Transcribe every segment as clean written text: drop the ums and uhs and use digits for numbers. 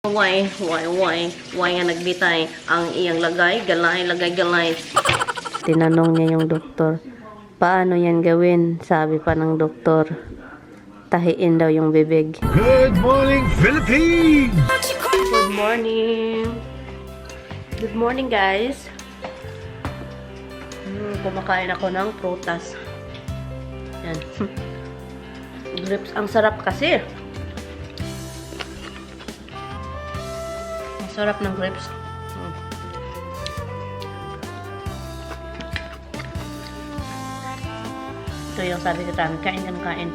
Why nga nagbitay ang iyang lagay, galay. Tinanong niya yung doktor, paano yan gawin? Sabi pa ng doktor, tahiin daw yung bibig. Good morning, Philippines! Good morning! Good morning, guys! Kumakain ako ng prutas. Yan. Grapes. Ang sarap kasi. Ang sarap ng grapes. Ito yung sabi ko tayo. Kain ka ng kain.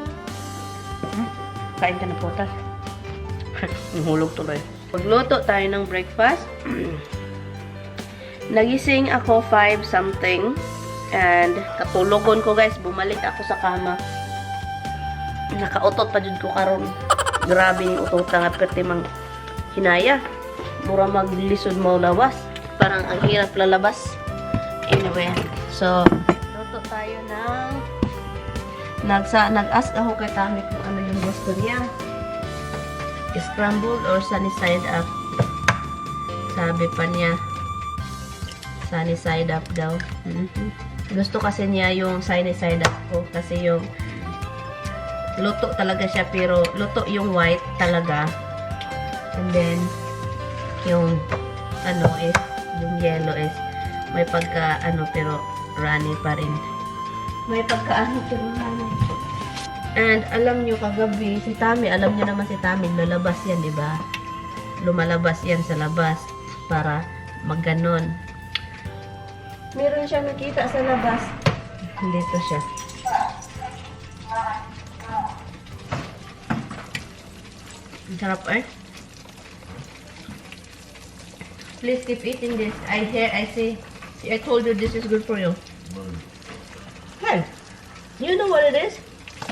Kain ka ng prutas. Hulog tuloy. Pagluto tayo ng breakfast. Nagising ako 5 something. And katulogon ko, guys. Bumalik ako sa kama. Nakautot pa dyan ko karon. Grabe yung utot nga pwede mang hinaya. Mura maglisod mo lawas. Parang ang hirap lalabas. Anyway. So, luto tayo ng nag-ask ako kay Tami kung ano yung gusto niya. Scrambled or sunny side up. Sabi pa niya sunny side up daw. Gusto kasi niya yung sunny side up ko kasi yung luto talaga siya pero luto yung white talaga. And then yung ano is yung yellow is may pagka ano pero runny pa rin. May pagka ano pero runny. And alam niyo kagabi si Tami, alam niyo naman si Tami lalabas yan, di ba? Lumalabas yan sa labas para magganon. Meron siya nakita sa labas. Dito siya. Ang sarap eh. Please keep eating this. I see. I told you this is good for you. Hey, you know what it is?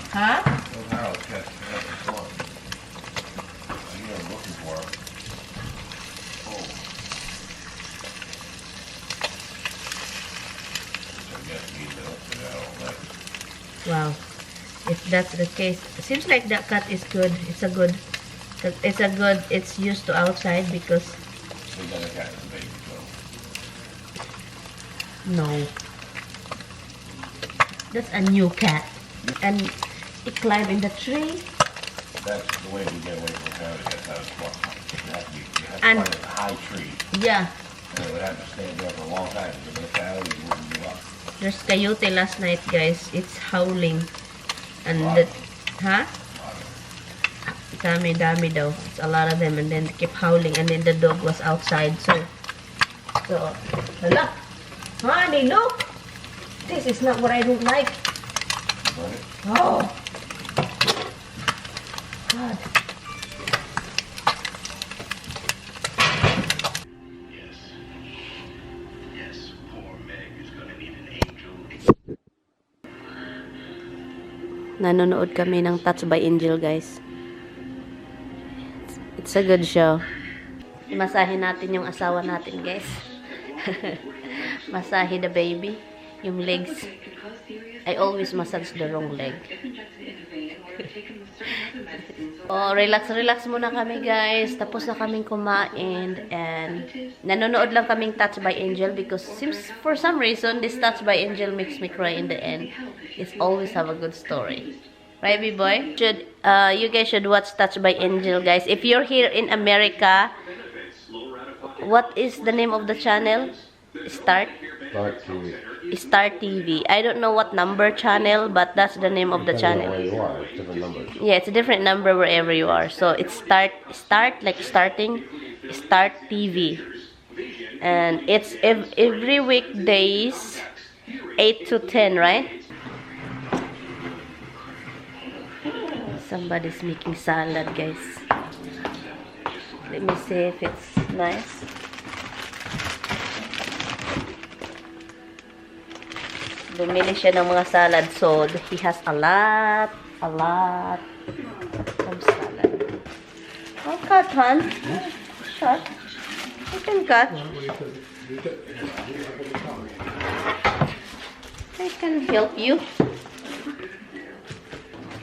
Huh? Wow, if that's the case, it seems like that cat is good. It's used to outside because no, that's a new cat, and it climbed in the tree. That's the way we get away from coyote. That's how it's fought. You have to And- find a high tree. Yeah, And it would have to stand there for a long time. Because the coyote wouldn't give up. there's coyote last night, guys. It's howling, and the, huh? Dami daw. It's a lot of them, and then they keep howling, and then the dog was outside. So, hala, honey, look. This is not what I don't like. Oh, God. Nanonood kami ng Touch by Angel, guys. It's a good show. Masahe natin yung asawa natin, guys. Masahe the baby. Yung legs. I always massage the wrong leg. Oh, relax muna kami, guys. Tapos na kaming kumain. And nanonood lang kaming Touch by Angel because for some reason, this Touch by Angel makes me cry in the end. It's always have a good story. Right, B-boy? You guys should watch Touch by Angel, guys. If you're here in America, what is the name of the channel? Start TV. I don't know what number channel, but that's the name of the channel. Where you are, it's different numbers. Yeah, it's a different number wherever you are. So it's start like starting, Start TV. And it's every weekdays 8 to 10, right? Somebody's making salad, guys. Let me see if it's nice. Bumili siya ng mga salad, so he has a lot of salad. Oh, cut, hon. Cut. You can cut. I can help you.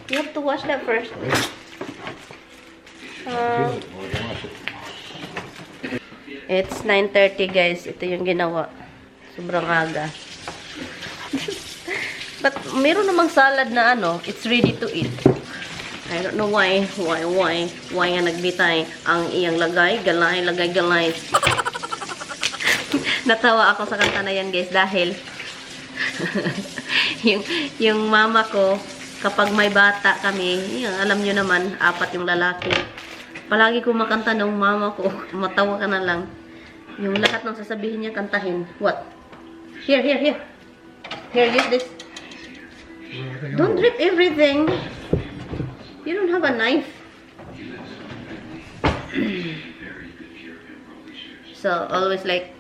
You have to wash that first. It's 9:30 guys. Ito yung ginawa. Sobrang aga. But meron namang salad na ano, it's ready to eat. I don't know why nga nagbitay ang iyang lagay, galay. Natawa ako sa kanta na yan guys dahil yung mama ko, kapag may bata kami, yung, alam nyo naman, 4 yung lalaki. Palagi ko makanta ng mama ko, matawa ka na lang. Yung lahat ng sasabihin niya, kantahin. What? Here, use this. Don't drip everything. You don't have a knife. So, always like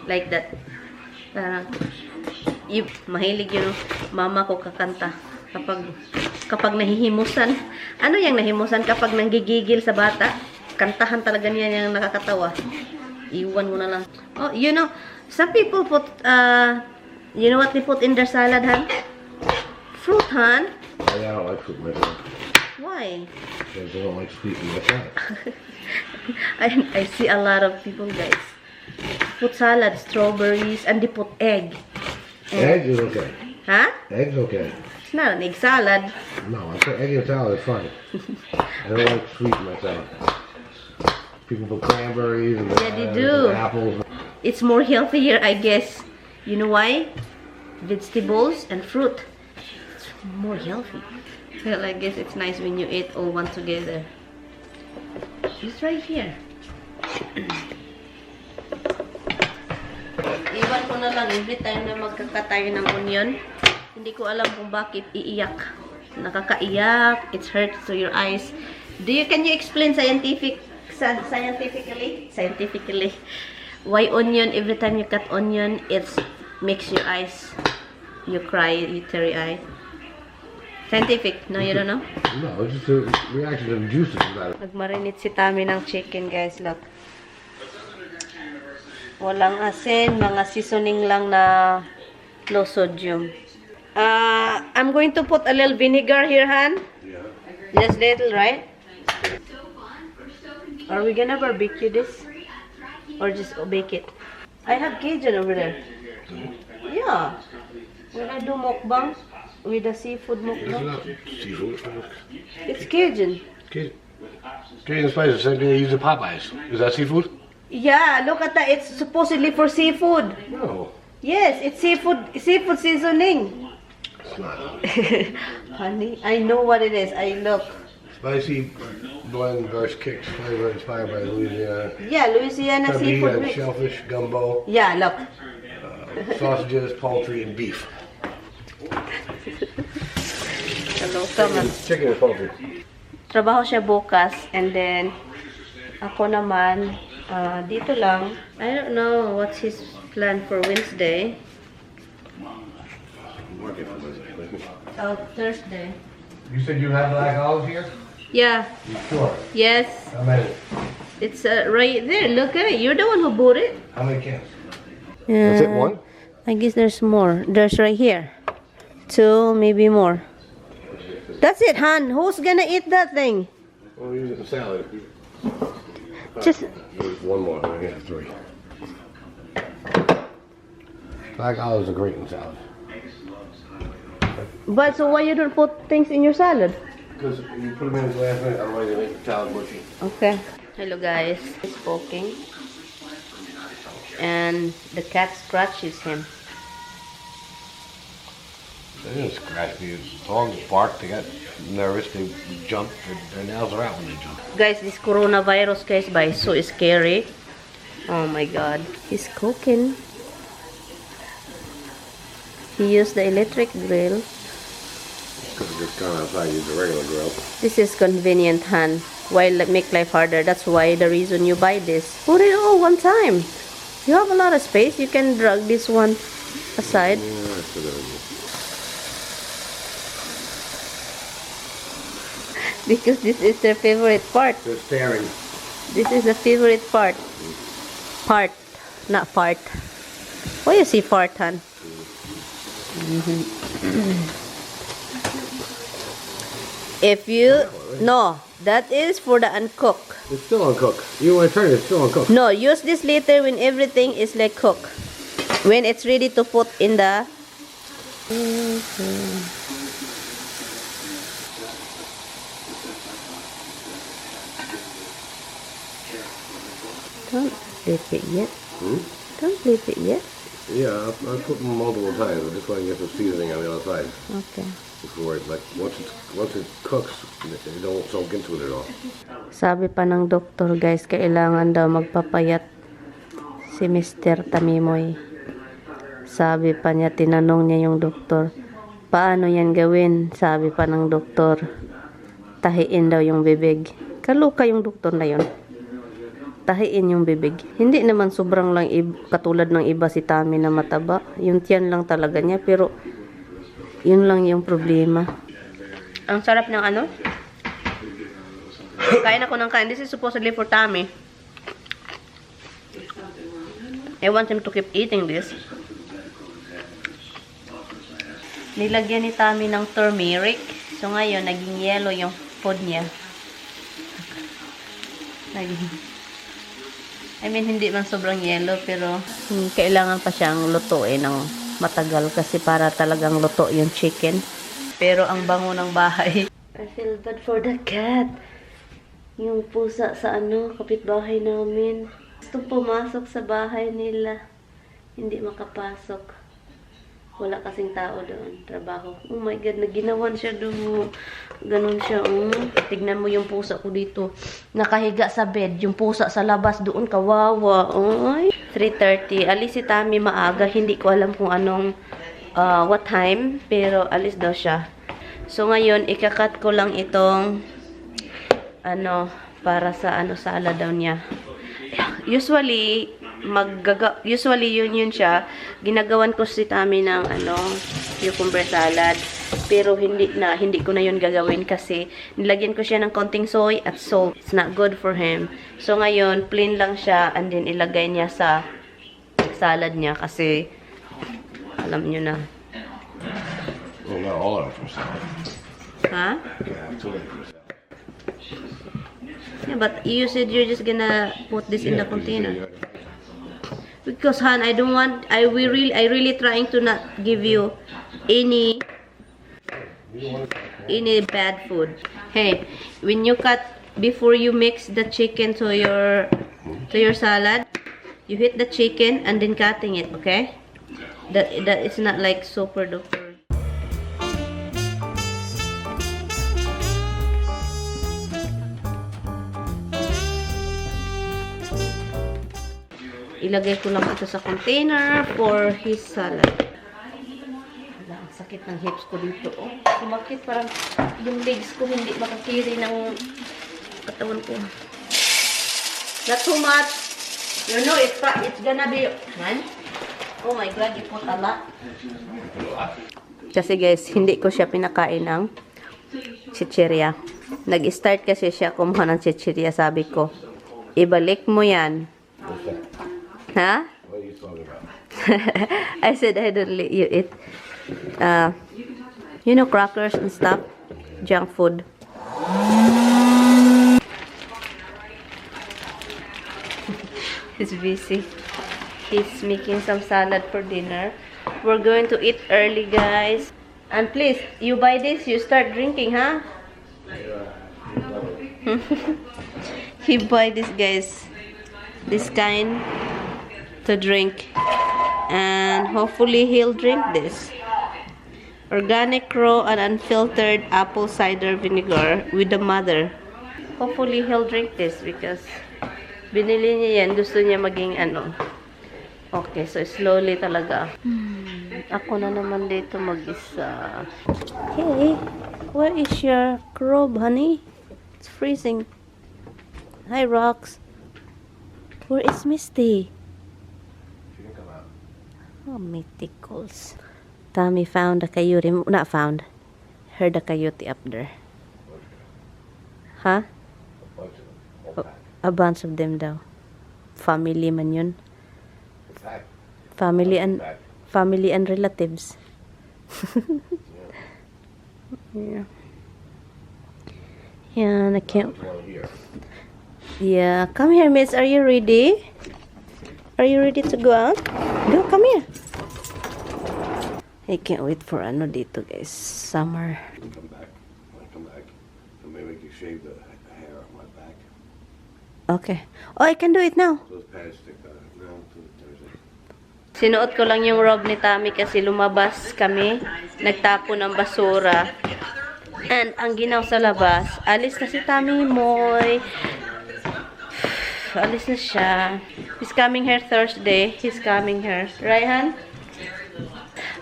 that. Mahilig yung mama ko kakanta. Kapag nahihimusan. Ano yung nahimusan? Kapag nanggigigil sa bata, kantahan talaga niya yung nakakatawa. Iwan mo na lang. Oh, you know, some people put, you know what they put in their salad, Han? Fruit, Han? I don't like fruit myself. Why? Because I don't like sweet in my salad. I see a lot of people, guys, put salad, strawberries, and they put egg. Egg is okay. Huh? Egg's okay. It's not an egg salad. No, I say egg and salad is fine. I don't like sweet in my salad. People put cranberries and Yeah, they do. and apples. It's more healthier, I guess. You know why? Vegetables and fruit. It's more healthy. Well, I guess it's nice when you eat all one together. It's right here. Iwan ko na lang every time na magkakatayo ng onion. Hindi ko alam kung bakit iiyak. Nakakaiyak. It hurts to your eyes. Can you explain scientifically why onion, every time you cut onion, it makes your eyes, you cry, you teary eye? Scientific? No, you don't know? No, it's just a reaction to the juices. Nagmarinate si Tami ng chicken, guys. Look. Walang asin, mga seasoning lang na low sodium. I'm going to put a little vinegar here, Han. Yeah. Just little, right? Are we gonna barbecue this? Or just bake it? I have Cajun over there. Yeah. When I do mukbang with the seafood It's mukbang. not seafood. It's Cajun. Cajun spice is the same thing they use at Popeyes. Is that seafood? Yeah, look at that. It's supposedly for seafood. No. Yes, it's seafood seasoning. It's not. Honey, I know what it is. I look. Spicy blend versus kicks flavor inspired by Louisiana. Yeah, Louisiana seafood mix. Shellfish, gumbo, Yeah, look. sausages, poultry, and beef. Hello, come on. Chicken and poultry. Trabaho siya bukas, and then ako naman dito lang. I don't know what's his plan for Wednesday. Working on Wednesday. Oh, Thursday. You said you have black olives here? Yeah. You sure? Yes. How many? It's right there. Look at it. You're the one who bought it. How many cans? That's it, one? I guess there's more. There's right here. 2, maybe more. That's it, Han. Who's gonna eat that thing? We'll use it in salad. Just There's one more. I have 3. Black olives are great in salad. But so why you don't put things in your salad? Because you put them in the last minute, otherwise they make the salad mushy. Okay. Hello guys. He's poking. And the cat scratches him. They didn't scratch me. Dogs bark. They got nervous. They jump. Their nails are out when they jump. Guys, this coronavirus case is so scary. Oh my god. He's cooking. He used the electric grill. Could have just gone outside and used a regular grill. This is convenient, Han. Why make life harder? That's why the reason you buy this. Put it all one time. You have a lot of space. You can drag this one aside. Yeah, that's a good idea. Because this is their favorite part. They're staring. This is the favorite part. Part, not fart. Why you see fart, Han? If you no, That is for the uncooked. It's still uncooked. You want to turn it, it's still uncooked. No, use this later when everything is like cooked. When it's ready to put in the... Don't flip it yet. Don't flip it yet. Yeah, I put them multiple times. I just want to get some seasoning on the other side. Okay. Before it, like, once it cooks, it don't soak into it at all. Sabi pa ng doktor, guys, kailangan daw magpapayat si Mr. Tamimoy. Sabi pa niya, tinanong niya yung doktor, paano yan gawin? Sabi pa ng doktor, tahiin daw yung bibig. Kaluka yung doktor na yun. Tahiin yung bibig. Hindi naman sobrang lang katulad ng iba si Tami na mataba. Yung tiyan lang talaga niya, pero yun lang yung problema. Ang sarap ng ano? Kain ako ng kain. This is supposedly for Tami. I want him to keep eating this. Nilagyan ni Tami ng turmeric. So ngayon, naging yellow yung food niya. Hindi man sobrang yellow, pero kailangan pa siyang lutuin ng matagal kasi para talagang luto yung chicken. Pero ang bango ng bahay. I feel bad for the cat. Yung pusa sa kapitbahay namin. Gusto pumasok sa bahay nila. Hindi makapasok. Wala kasing tao doon. Trabaho. Oh my God, naginawan siya doon. Ganon siya. Tignan mo yung pusa ko dito. Nakahiga sa bed. Yung pusa sa labas doon. Kawawa. Ay. 3:30. Alis si Tami maaga. Hindi ko alam kung anong what time. Pero alis daw siya. So ngayon, ikakat ko lang itong para sa salad daw niya. Usually yun siya. Ginagawan ko si Tami ng cucumber salad. Pero hindi ko na yun gagawin kasi nilagyan ko siya ng konting soy at salt. It's not good for him. So ngayon, plain lang siya and then ilagay niya sa salad niya kasi alam niyo na. Well, not all of it for salad. Huh? Yeah, it's all for salad. Yeah, but you said you're just gonna put this in the container. Because Han, I really trying to not give you any bad food. Hey, when you cut before you mix the chicken to your salad, you hit the chicken and then cutting it, okay? That is not like super duper. Ilagay ko lang ito sa container for his salad. Wala, ang sakit ng hips ko dito. Oh, sumakit parang yung legs ko hindi makakiri ng katawan ko. Not too much. You know, it's gonna be... Man? Oh my God, you put a lot. Kasi guys, hindi ko siya pinakain ng chichirya. Nag-start kasi siya kumuha ng chichirya. Sabi ko, ibalik mo yan. Huh? What are you talking about? I said I don't let you eat crackers and stuff, junk food. He's busy. He's making some salad for dinner. We're going to eat early, guys. And please, you buy this, you start drinking, huh? He buy this, guys. This kind to drink, and hopefully he'll drink this. Organic raw and unfiltered apple cider vinegar with the mother. Hopefully he'll drink this because binili niya yan, gusto niya maging okay, so slowly talaga. Ako na naman dito mag-isa. Hey, where is your crib, honey? It's freezing. Hi, Rox. Where is Misty? Oh, mythicals. Tami found a coyote. Not found. Heard a coyote up there. Huh? A bunch of them daw. Family man yun. Family and relatives. Yeah. Yeah, I can't. There's one here. Yeah, come here, miss. Are you ready? Are you ready to go out? Go, come here. I can't wait for ano dito, guys. Summer. Come back. When I come back, and maybe I can shave the hair off my back. Okay. Oh, I can do it now. Those pads stick out. No, Thursday. Sinuot ko lang yung robe ni Tammy kasi lumabas kami. Nagtapo ng basura. And ang ginaw sa labas, alis na si Tammy Moy. Alis na siya. He's coming here Thursday. He's coming here. Right, Han?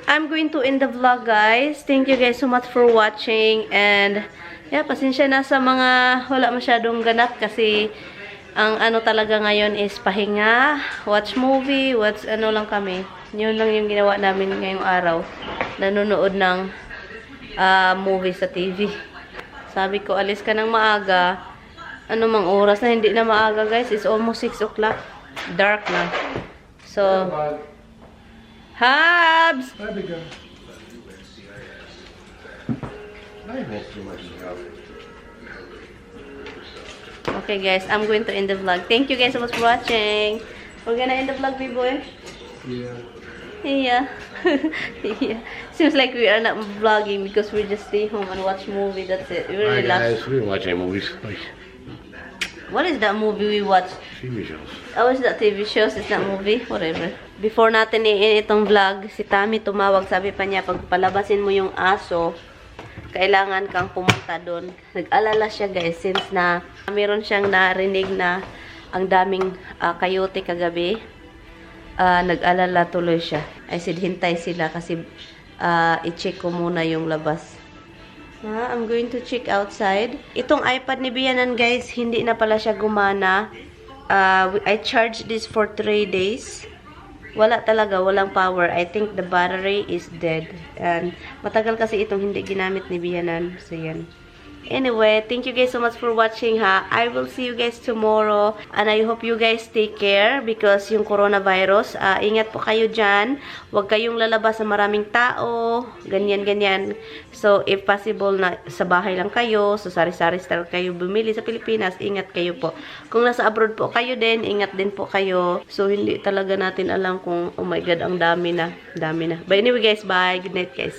I'm going to end the vlog, guys. Thank you guys so much for watching. And, yeah, pasensya na sa mga wala masyadong ganap kasi ang ano talaga ngayon is pahinga, watch movie, watch ano lang kami. Yun lang yung ginawa namin ngayong araw. Nanonood ng movie sa TV. Sabi ko, alis ka ng maaga. Ano mang oras na, hindi na maaga, guys. It's almost 6 o'clock. Dark na. So, Habs! That'd be good. I won't too much help. Okay, guys. I'm going to end the vlog. Thank you guys so much for watching. We're gonna end the vlog, B-boy. Yeah. Yeah. Yeah. Seems like we are not vlogging because we just stay home and watch movie. That's it. We really Hi relax. guys, we didn't watch any movies. Like What is that movie we watched? TV shows. Oh, is that TV shows? It's not movie? Whatever. Before natin i-end itong vlog, si Tammy tumawag. Sabi pa niya, pag palabasin mo yung aso, kailangan kang pumunta doon. Nag-alala siya, guys, since na meron siyang narinig na ang daming coyote kagabi. Nag-alala tuloy siya. I said, hintay sila kasi i-check ko muna yung labas. I'm going to check outside. Itong iPad ni Bianan, guys, hindi na pala siya gumana. I charged this for 3 days. Wala talaga, walang power. I think the battery is dead. And matagal kasi itong hindi ginamit ni Bianan. So, yan. Anyway, thank you guys so much for watching, ha. I will see you guys tomorrow. And I hope you guys take care because yung coronavirus, ingat po kayo dyan. Huwag kayong lalabas sa maraming tao. Ganyan, ganyan. So, if possible na sa bahay lang kayo, so sari-sari store kayo bumili sa Pilipinas, ingat kayo po. Kung nasa abroad po kayo din, ingat din po kayo. So, hindi talaga natin alam kung, oh my God, ang dami na. Dami na. But anyway guys, bye. Good night guys.